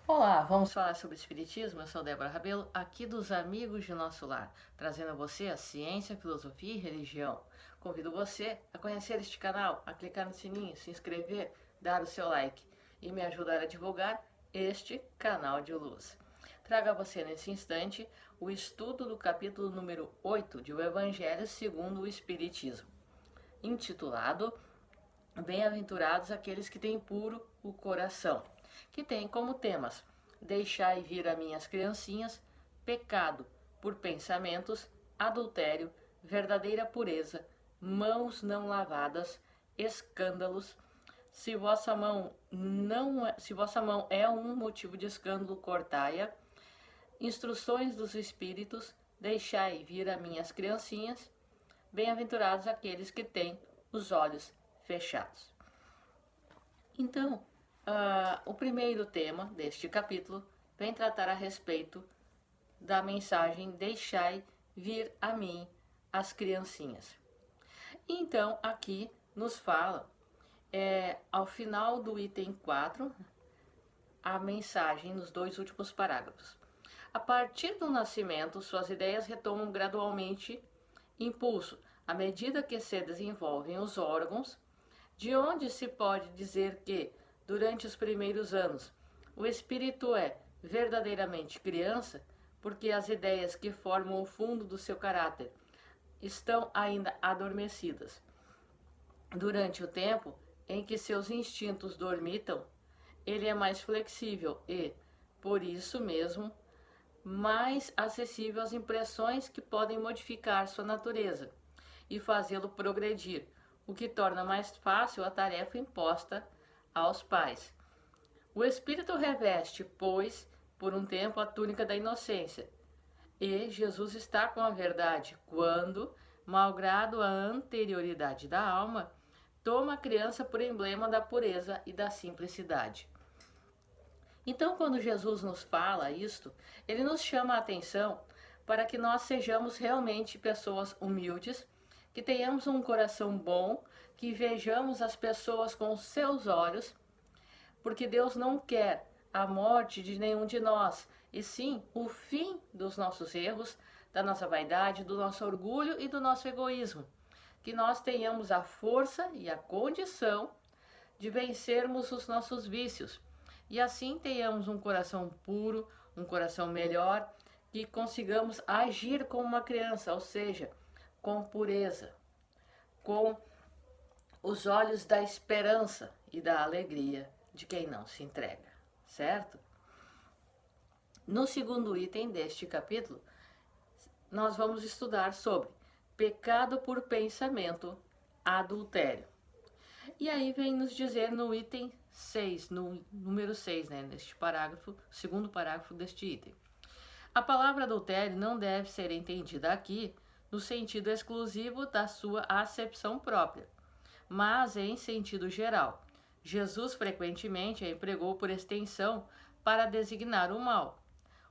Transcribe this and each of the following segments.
Olá, vamos falar sobre Espiritismo? Eu sou Débora Rabelo, aqui dos Amigos de Nosso Lar, trazendo a você a ciência, filosofia e religião. Convido você a conhecer este canal, a clicar no sininho, se inscrever, dar o seu like e me ajudar a divulgar este canal de luz. Trago a você nesse instante o estudo do capítulo número 8 de O Evangelho segundo o Espiritismo, intitulado Bem-aventurados aqueles que têm puro o coração, que tem como temas: deixai vir a minhas criancinhas, pecado por pensamentos, adultério, verdadeira pureza, mãos não lavadas, escândalos. Se vossa mão é um motivo de escândalo, cortai-a. Instruções dos espíritos, deixai vir a minhas criancinhas. Bem-aventurados aqueles que têm os olhos fechados. Então, o primeiro tema deste capítulo vem tratar a respeito da mensagem Deixai vir a mim as criancinhas. Então, aqui nos fala, ao final do item 4, a mensagem nos dois últimos parágrafos. A partir do nascimento, suas ideias retomam gradualmente impulso, à medida que se desenvolvem os órgãos, de onde se pode dizer que, durante os primeiros anos, o espírito é verdadeiramente criança, porque as ideias que formam o fundo do seu caráter estão ainda adormecidas. Durante o tempo em que seus instintos dormitam, ele é mais flexível e, por isso mesmo, mais acessível às impressões que podem modificar sua natureza e fazê-lo progredir, o que torna mais fácil a tarefa imposta aos pais. O espírito reveste, pois, por um tempo a túnica da inocência, e Jesus está com a verdade quando, malgrado a anterioridade da alma, toma a criança por emblema da pureza e da simplicidade. Então, quando Jesus nos fala isto, ele nos chama a atenção para que nós sejamos realmente pessoas humildes, que tenhamos um coração bom, que vejamos as pessoas com os seus olhos, porque Deus não quer a morte de nenhum de nós, e sim o fim dos nossos erros, da nossa vaidade, do nosso orgulho e do nosso egoísmo. Que nós tenhamos a força e a condição de vencermos os nossos vícios e assim tenhamos um coração puro, um coração melhor, que consigamos agir como uma criança, ou seja, com pureza, com os olhos da esperança e da alegria de quem não se entrega, certo? No segundo item deste capítulo, nós vamos estudar sobre pecado por pensamento, adultério. E aí vem nos dizer no item 6, no número 6, né, neste parágrafo, segundo parágrafo deste item. A palavra adultério não deve ser entendida aqui no sentido exclusivo da sua acepção própria, mas em sentido geral. Jesus frequentemente a empregou por extensão para designar o mal.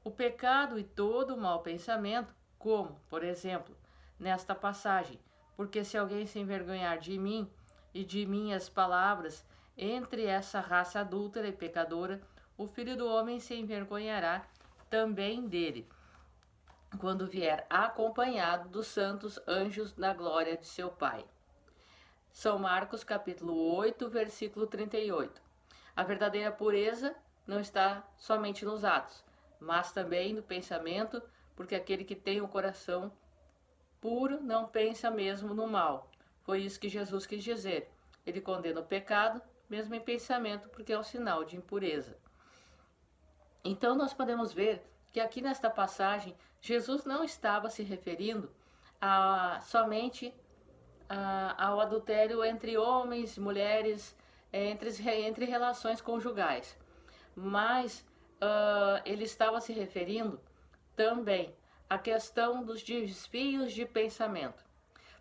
O pecado e todo o mau pensamento, como, por exemplo, nesta passagem, porque se alguém se envergonhar de mim e de minhas palavras, entre essa raça adúltera e pecadora, o Filho do Homem se envergonhará também dele, quando vier acompanhado dos santos anjos na glória de seu Pai. São Marcos capítulo 8, versículo 38. A verdadeira pureza não está somente nos atos, mas também no pensamento, porque aquele que tem o coração puro não pensa mesmo no mal. Foi isso que Jesus quis dizer. Ele condena o pecado, mesmo em pensamento, porque é um sinal de impureza. Então nós podemos ver que aqui nesta passagem, Jesus não estava se referindo somente ao adultério entre homens e mulheres, entre relações conjugais, mas ele estava se referindo também à questão dos desvios de pensamento,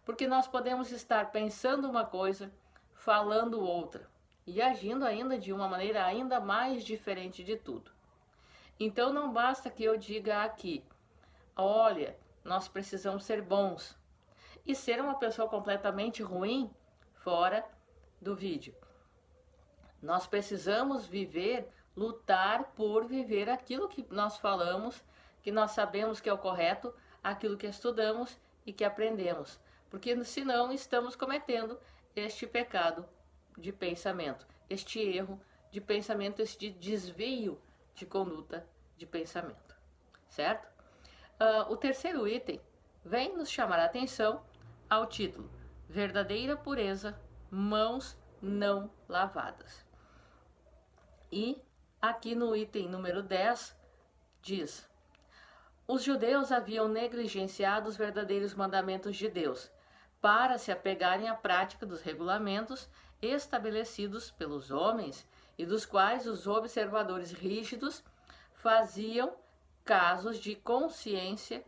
porque nós podemos estar pensando uma coisa, falando outra e agindo ainda de uma maneira ainda mais diferente de tudo. Então não basta que eu diga aqui, olha, nós precisamos ser bons, e ser uma pessoa completamente ruim fora do vídeo. Nós precisamos viver lutar por viver aquilo que nós falamos, que nós sabemos que é o correto, aquilo que estudamos e que aprendemos. Porque senão estamos cometendo este pecado de pensamento, este erro de pensamento, este desvio de conduta de pensamento, certo? O terceiro item vem nos chamar a atenção ao título: Verdadeira pureza, mãos não lavadas. E aqui no item número 10 diz: os judeus haviam negligenciado os verdadeiros mandamentos de Deus para se apegarem à prática dos regulamentos estabelecidos pelos homens e dos quais os observadores rígidos faziam casos de consciência.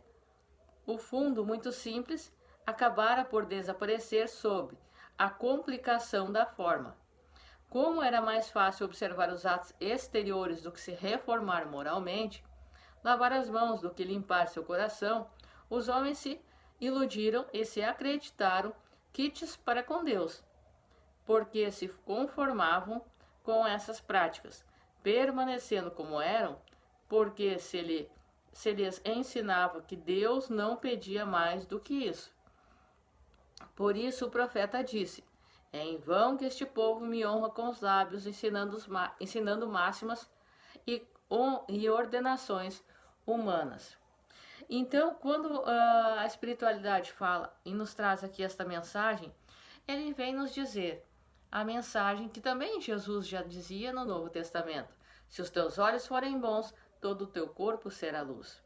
O fundo muito simples acabara por desaparecer sob a complicação da forma. Como era mais fácil observar os atos exteriores do que se reformar moralmente, lavar as mãos do que limpar seu coração, os homens se iludiram e se acreditaram quites para com Deus, porque se conformavam com essas práticas, permanecendo como eram, porque se lhes ensinava que Deus não pedia mais do que isso. Por isso o profeta disse: é em vão que este povo me honra com os lábios, ensinando máximas e ordenações humanas. Então, quando a espiritualidade fala e nos traz aqui esta mensagem, ele vem nos dizer a mensagem que também Jesus já dizia no Novo Testamento: se os teus olhos forem bons, todo o teu corpo será luz.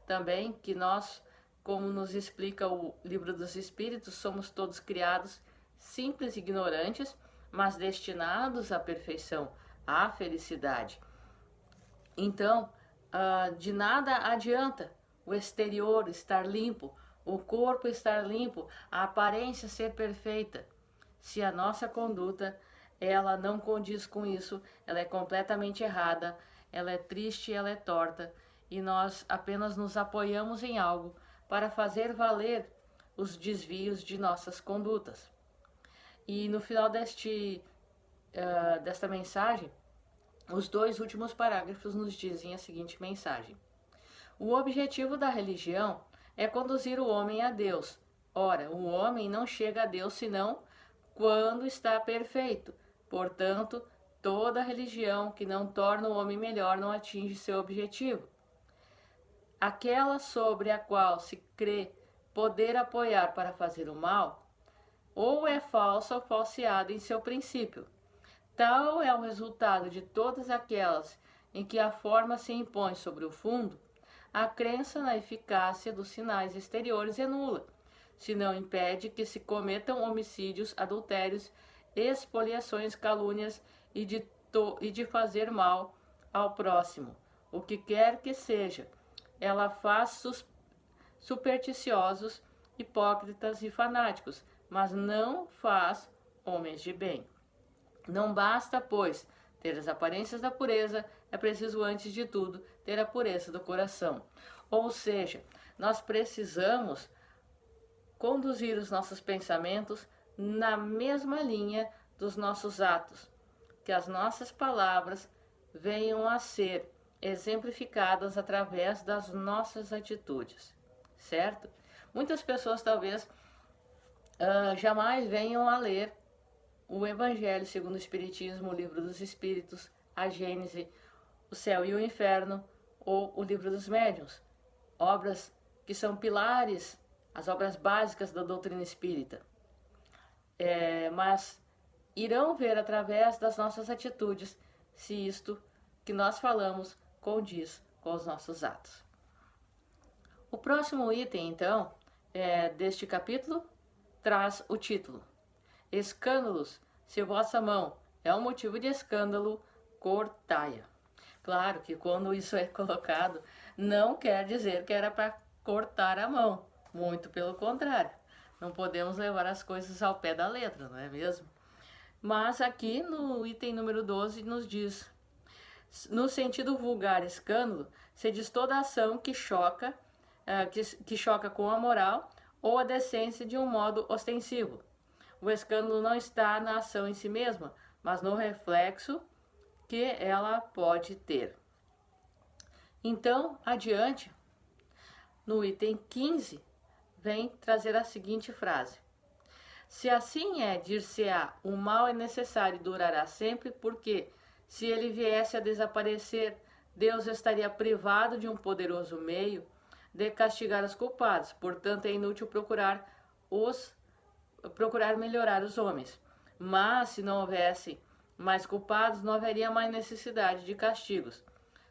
Também que nós, como nos explica o Livro dos Espíritos, somos todos criados simples e ignorantes, mas destinados à perfeição, à felicidade. Então, de nada adianta o exterior estar limpo, o corpo estar limpo, a aparência ser perfeita, se a nossa conduta ela não condiz com isso, ela é completamente errada, ela é triste, ela é torta, e nós apenas nos apoiamos em algo para fazer valer os desvios de nossas condutas. E no final desta mensagem, os dois últimos parágrafos nos dizem a seguinte mensagem: o objetivo da religião é conduzir o homem a Deus. Ora, o homem não chega a Deus senão quando está perfeito. Portanto, toda religião que não torna o homem melhor não atinge seu objetivo. Aquela sobre a qual se crê poder apoiar para fazer o mal, ou é falsa ou falseada em seu princípio. Tal é o resultado de todas aquelas em que a forma se impõe sobre o fundo. A crença na eficácia dos sinais exteriores é nula, se não impede que se cometam homicídios, adultérios, expoliações, calúnias e de fazer mal ao próximo. O que quer que seja, ela faz supersticiosos, hipócritas e fanáticos, mas não faz homens de bem. Não basta, pois, ter as aparências da pureza, é preciso, antes de tudo, ter a pureza do coração. Ou seja, nós precisamos conduzir os nossos pensamentos na mesma linha dos nossos atos, que as nossas palavras venham a ser exemplificadas através das nossas atitudes, certo? Muitas pessoas talvez jamais venham a ler o Evangelho segundo o Espiritismo, o Livro dos Espíritos, a Gênese, o Céu e o Inferno, ou o Livro dos Médiuns, obras que são pilares, as obras básicas da doutrina espírita. Mas irão ver através das nossas atitudes se isto que nós falamos condiz com os nossos atos. O próximo item, então, deste capítulo, traz o título: Escândalos, se vossa mão é um motivo de escândalo, cortai-a. Claro que quando isso é colocado, não quer dizer que era para cortar a mão. Muito pelo contrário. Não podemos levar as coisas ao pé da letra, não é mesmo? Mas aqui no item número 12 nos diz: no sentido vulgar escândalo, se diz toda ação que choca, que choca com a moral ou a decência de um modo ostensivo. O escândalo não está na ação em si mesma, mas no reflexo que ela pode ter. Então, adiante, no item 15, vem trazer a seguinte frase: se assim é, dir-se-á, o mal é necessário e durará sempre, porque, se ele viesse a desaparecer, Deus estaria privado de um poderoso meio de castigar os culpados. Portanto, é inútil procurar melhorar os homens. Mas, se não houvesse mais culpados, não haveria mais necessidade de castigos.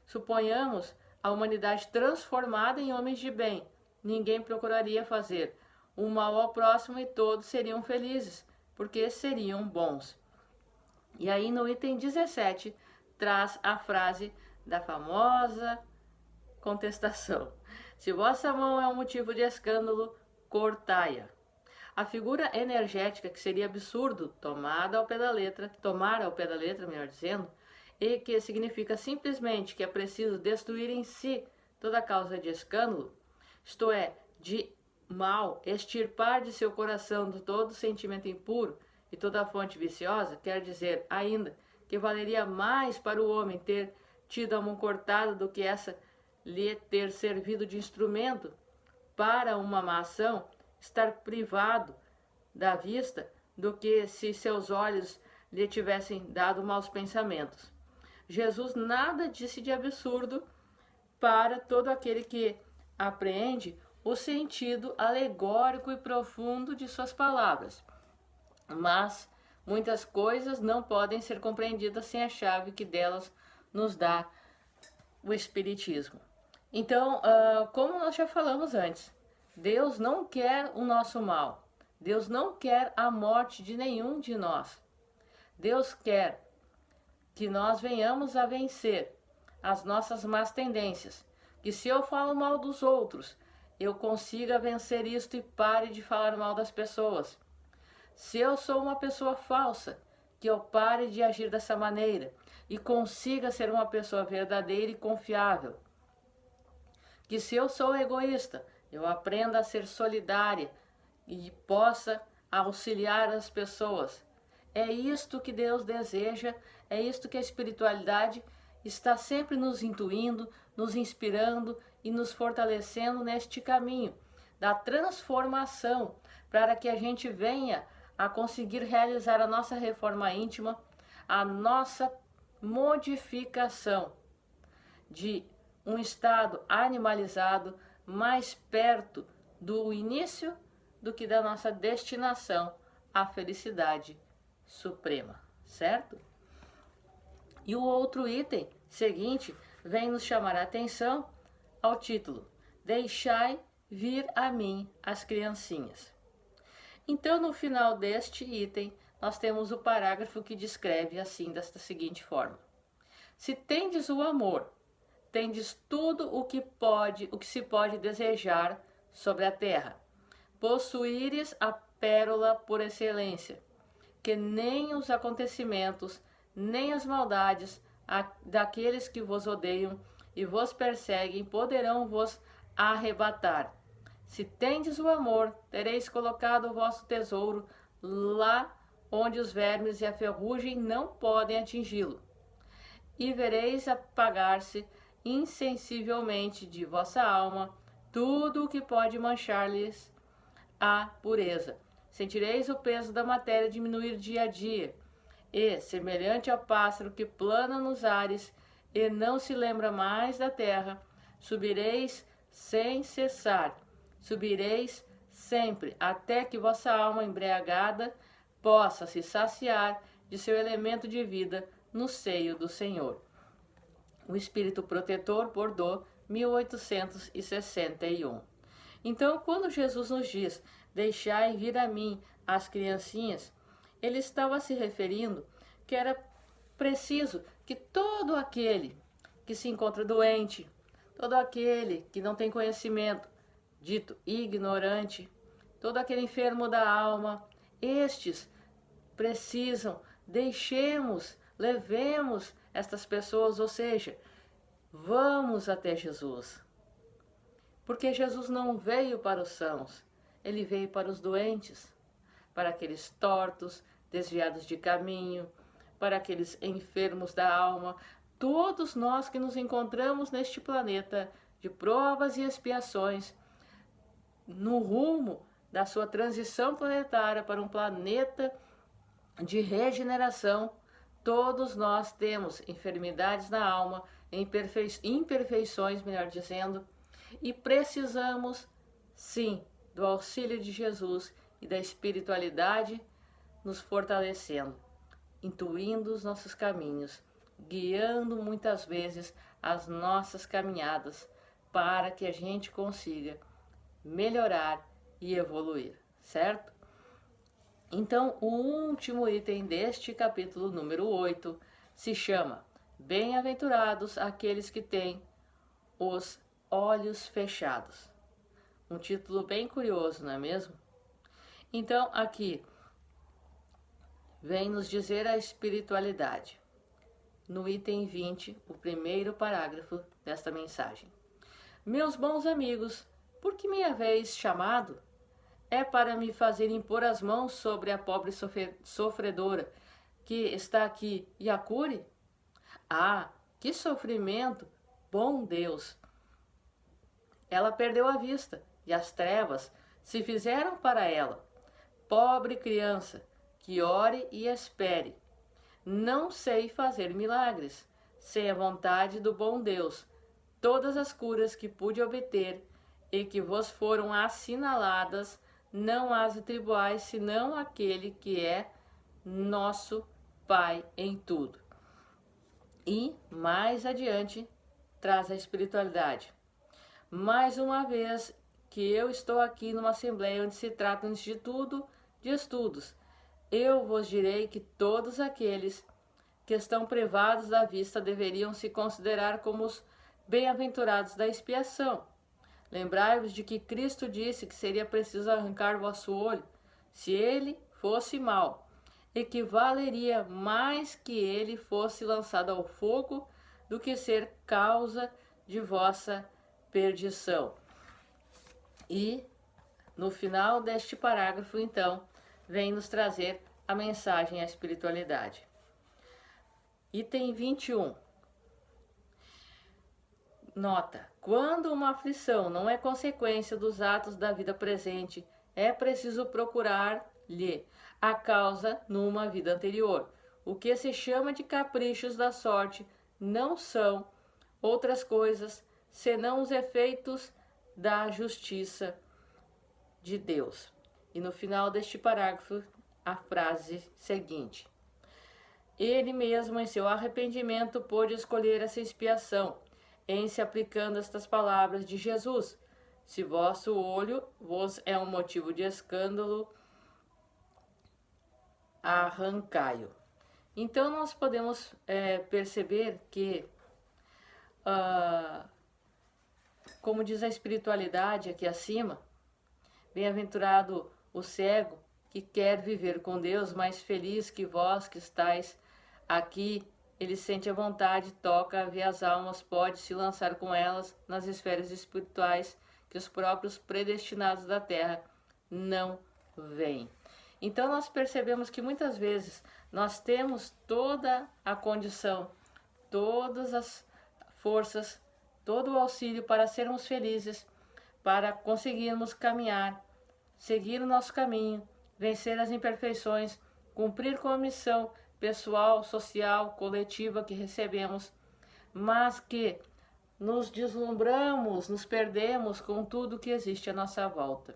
Suponhamos a humanidade transformada em homens de bem. Ninguém procuraria fazer o mal ao próximo e todos seriam felizes, porque seriam bons. E aí no item 17 traz a frase da famosa contestação: se vossa mão é um motivo de escândalo, cortai-a. A figura energética que seria absurdo tomar ao pé da letra, melhor dizendo, e que significa simplesmente que é preciso destruir em si toda causa de escândalo, isto é, de mal, extirpar de seu coração de todo sentimento impuro e toda fonte viciosa, quer dizer ainda que valeria mais para o homem ter tido a mão cortada do que essa lhe ter servido de instrumento para uma má ação, estar privado da vista do que se seus olhos lhe tivessem dado maus pensamentos. Jesus nada disse de absurdo para todo aquele que apreende o sentido alegórico e profundo de suas palavras. Mas muitas coisas não podem ser compreendidas sem a chave que delas nos dá o Espiritismo. Então, como nós já falamos antes, Deus não quer o nosso mal. Deus não quer a morte de nenhum de nós. Deus quer que nós venhamos a vencer as nossas más tendências. Que se eu falo mal dos outros, eu consiga vencer isto e pare de falar mal das pessoas. Se eu sou uma pessoa falsa, que eu pare de agir dessa maneira e consiga ser uma pessoa verdadeira e confiável. Que se eu sou egoísta, eu aprenda a ser solidária e possa auxiliar as pessoas. É isto que Deus deseja, é isto que a espiritualidade está sempre nos intuindo, nos inspirando e nos fortalecendo neste caminho da transformação, para que a gente venha a conseguir realizar a nossa reforma íntima, a nossa modificação de um estado animalizado mais perto do início do que da nossa destinação à felicidade suprema, certo? E o outro item seguinte vem nos chamar a atenção ao título: Deixai vir a mim as criancinhas. Então, no final deste item, nós temos o parágrafo que descreve assim, desta seguinte forma: se tendes o amor, tendes tudo o que se pode desejar sobre a terra. Possuíres a pérola por excelência, que nem os acontecimentos, nem as maldades daqueles que vos odeiam e vos perseguem poderão vos arrebatar. Se tendes o amor, tereis colocado o vosso tesouro lá onde os vermes e a ferrugem não podem atingi-lo, e vereis apagar-se insensivelmente de vossa alma tudo o que pode manchar-lhes a pureza. Sentireis o peso da matéria diminuir dia a dia, e, semelhante ao pássaro que plana nos ares e não se lembra mais da terra, subireis sem cessar, subireis sempre, até que vossa alma embriagada possa se saciar de seu elemento de vida no seio do Senhor. O Espírito Protetor, Bordeaux, 1861. Então, quando Jesus nos diz, deixai vir a mim as criancinhas, ele estava se referindo que era preciso que todo aquele que se encontra doente, todo aquele que não tem conhecimento, dito ignorante, todo aquele enfermo da alma, estes precisam, levemos estas pessoas, ou seja, vamos até Jesus. Porque Jesus não veio para os sãos, ele veio para os doentes, para aqueles tortos, desviados de caminho, para aqueles enfermos da alma, todos nós que nos encontramos neste planeta de provas e expiações, no rumo da sua transição planetária para um planeta de regeneração. Todos nós temos enfermidades na alma, imperfeições, melhor dizendo, e precisamos, sim, do auxílio de Jesus e da espiritualidade nos fortalecendo, intuindo os nossos caminhos, guiando muitas vezes as nossas caminhadas para que a gente consiga melhorar e evoluir, certo? Então, o último item deste capítulo número 8 se chama Bem-aventurados aqueles que têm os olhos fechados. Um título bem curioso, não é mesmo? Então, aqui vem nos dizer a espiritualidade. No item 20, o primeiro parágrafo desta mensagem. Meus bons amigos, por que me haveis chamado? É para me fazer impor as mãos sobre a pobre sofredora que está aqui e a cure? Ah, que sofrimento, bom Deus! Ela perdeu a vista e as trevas se fizeram para ela. Pobre criança, que ore e espere. Não sei fazer milagres, sem a vontade do bom Deus. Todas as curas que pude obter e que vos foram assinaladas, não as atribuais senão àquele que é nosso Pai em tudo. E, mais adiante, traz a espiritualidade. Mais uma vez que eu estou aqui numa assembleia onde se trata, antes de tudo, de estudos, eu vos direi que todos aqueles que estão privados da vista deveriam se considerar como os bem-aventurados da expiação. Lembrai-vos de que Cristo disse que seria preciso arrancar vosso olho, se ele fosse mau, e que valeria mais que ele fosse lançado ao fogo do que ser causa de vossa perdição. E, no final deste parágrafo, então, vem nos trazer a mensagem à espiritualidade. Item 21. Nota: quando uma aflição não é consequência dos atos da vida presente, é preciso procurar-lhe a causa numa vida anterior. O que se chama de caprichos da sorte não são outras coisas senão os efeitos da justiça de Deus. E no final deste parágrafo, a frase seguinte: ele mesmo, em seu arrependimento, pôde escolher essa expiação, em se aplicando estas palavras de Jesus: se vosso olho vos é um motivo de escândalo, arrancai-o. Então nós podemos perceber que, como diz a espiritualidade aqui acima, bem-aventurado o cego que quer viver com Deus, mais feliz que vós que estáis aqui. Ele sente a vontade, toca, vê as almas, pode se lançar com elas nas esferas espirituais que os próprios predestinados da terra não veem. Então nós percebemos que muitas vezes nós temos toda a condição, todas as forças, todo o auxílio para sermos felizes, para conseguirmos caminhar, seguir o nosso caminho, vencer as imperfeições, cumprir com a missão pessoal, social, coletiva que recebemos, mas que nos deslumbramos, nos perdemos com tudo que existe à nossa volta.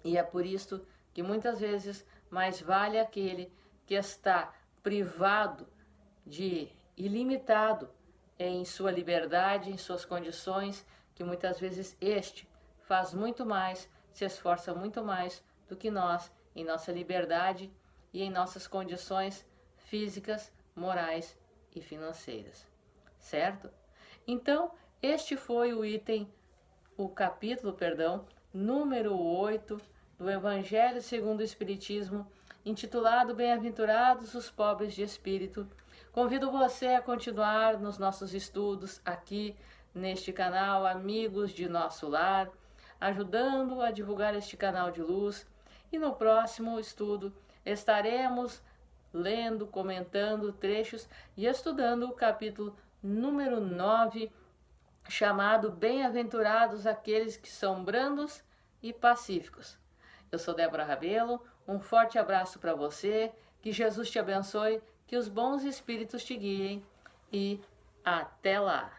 E é por isso que muitas vezes mais vale aquele que está privado de ilimitado em sua liberdade, em suas condições, que muitas vezes este faz muito mais, se esforça muito mais do que nós em nossa liberdade e em nossas condições físicas, morais e financeiras, certo? Então, este foi o capítulo, número 8 do Evangelho segundo o Espiritismo, intitulado Bem-aventurados os pobres de espírito. Convido você a continuar nos nossos estudos aqui neste canal Amigos de Nosso Lar, ajudando a divulgar este canal de luz. E no próximo estudo estaremos lendo, comentando trechos e estudando o capítulo número 9, chamado Bem-aventurados aqueles que são brandos e pacíficos. Eu sou Débora Rabelo, um forte abraço para você, que Jesus te abençoe, que os bons espíritos te guiem e até lá!